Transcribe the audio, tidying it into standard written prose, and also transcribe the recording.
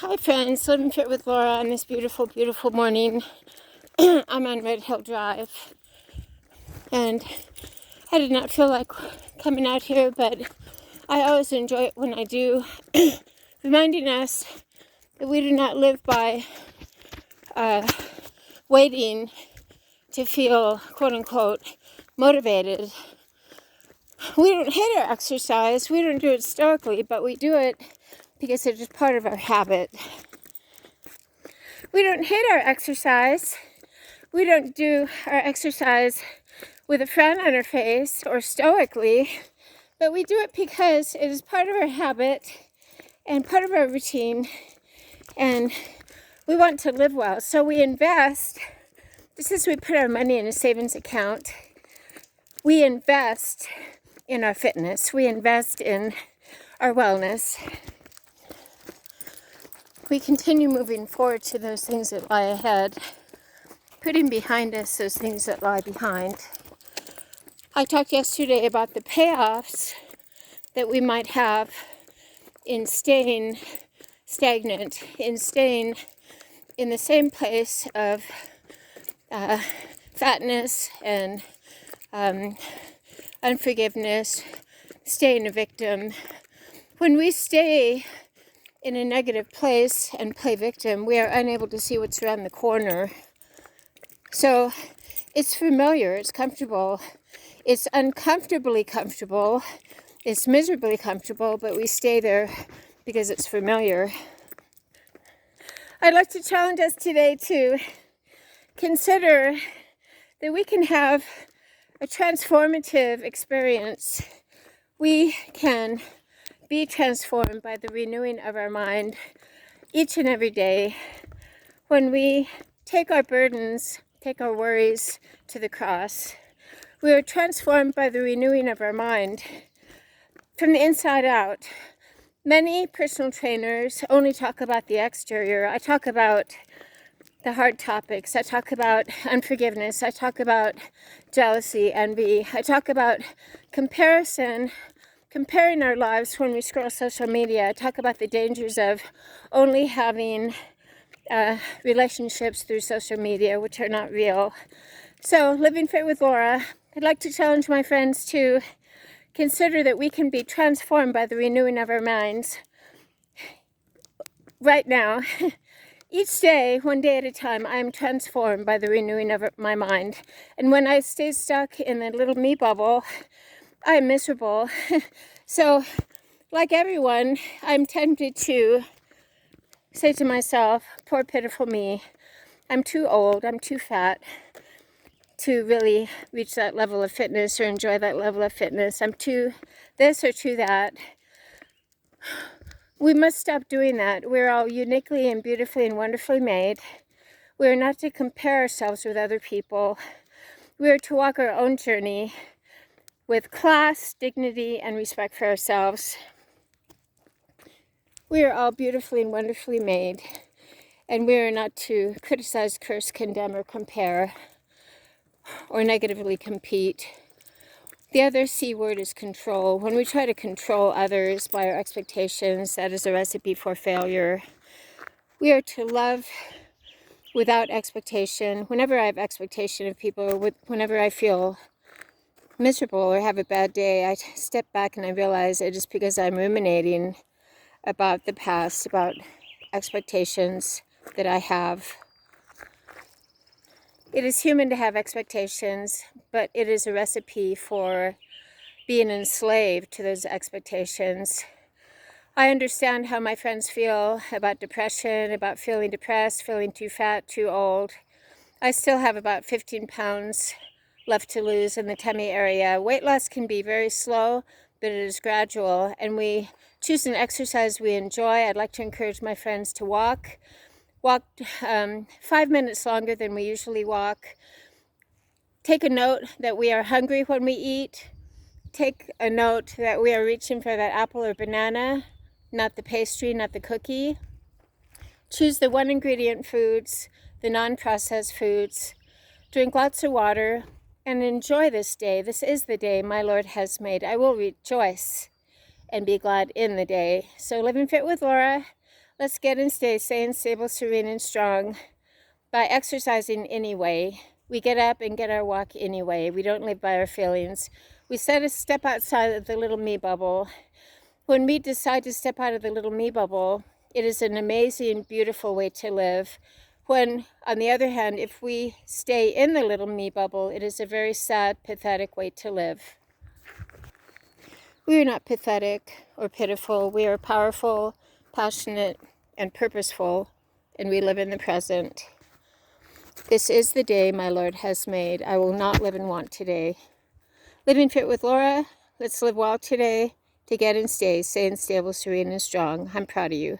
Hi friends, Living Fit with Laura on this beautiful, beautiful morning. I'm on Red Hill Drive and I did not feel like coming out here, but I always enjoy it when I do, reminding us that we do not live by waiting to feel quote unquote motivated. We don't hate our exercise, we don't do it stoically, but we do it because it is part of our habit. We don't hate our exercise. We don't do our exercise with a frown on our face or stoically, but we do it because it is part of our habit and part of our routine, and we want to live well. So we invest, just as we put our money in a savings account, we invest in our fitness. We invest in our wellness. We continue moving forward to those things that lie ahead, putting behind us those things that lie behind. I talked yesterday about the payoffs that we might have in staying stagnant, in staying in the same place of fatness and unforgiveness, staying a victim. When we stay in a negative place and play victim, we are unable to see what's around the corner. So it's familiar, it's comfortable, it's uncomfortably comfortable, it's miserably comfortable, but we stay there because it's familiar. I'd like to challenge us today to consider that we can have a transformative experience. We can be transformed by the renewing of our mind each and every day when we take our burdens, take our worries to the cross. We are transformed by the renewing of our mind from the inside out. Many personal trainers only talk about the exterior. I talk about the hard topics. I talk about unforgiveness. I talk about jealousy, envy. I talk about comparison, comparing our lives when we scroll social media. I talk about the dangers of only having relationships through social media, which are not real. So, Living Fit with Laura, I'd like to challenge my friends to consider that we can be transformed by the renewing of our minds right now. Each day, one day at a time, I am transformed by the renewing of my mind. And when I stay stuck in the little me bubble, I am miserable. So, like everyone, I'm tempted to say to myself, poor pitiful me, I'm too old, I'm too fat to really reach that level of fitness or enjoy that level of fitness. I'm too this or too that. We must stop doing that. We're all uniquely and beautifully and wonderfully made. We are not to compare ourselves with other people. We are to walk our own journey with class, dignity, and respect for ourselves. We are all beautifully and wonderfully made, and we are not to criticize, curse, condemn, or compare, or negatively compete. The other C word is control. When we try to control others by our expectations, that is a recipe for failure. We are to love without expectation. Whenever I have expectation of people, or whenever I feel miserable or have a bad day, I step back and I realize it is because I'm ruminating about the past, about expectations that I have. It is human to have expectations, but it is a recipe for being enslaved to those expectations. I understand how my friends feel about depression, about feeling depressed, feeling too fat, too old. I still have about 15 pounds left to lose in the tummy area. Weight loss can be very slow, but it is gradual, and we choose an exercise we enjoy. I'd like to encourage my friends to walk 5 minutes longer than we usually walk. Take a note that we are hungry when we eat. Take a note that we are reaching for that apple or banana, not the pastry, not the cookie. Choose the one ingredient foods, the non-processed foods. Drink lots of water and enjoy this day. This is the day my Lord has made. I will rejoice and be glad in the day. So, Living Fit with Laura. Let's get and stay sane, stable, serene, and strong by exercising anyway. We get up and get our walk anyway. We don't live by our feelings. We step outside of the little me bubble. When we decide to step out of the little me bubble, it is an amazing, beautiful way to live. When, on the other hand, if we stay in the little me bubble, it is a very sad, pathetic way to live. We are not pathetic or pitiful. We are powerful, passionate, and purposeful, and we live in the present. This is the day my Lord has made. I will not live in want today. Living Fit with Laura, let's live well today to get and stay sane, stable, serene, and strong. I'm proud of you.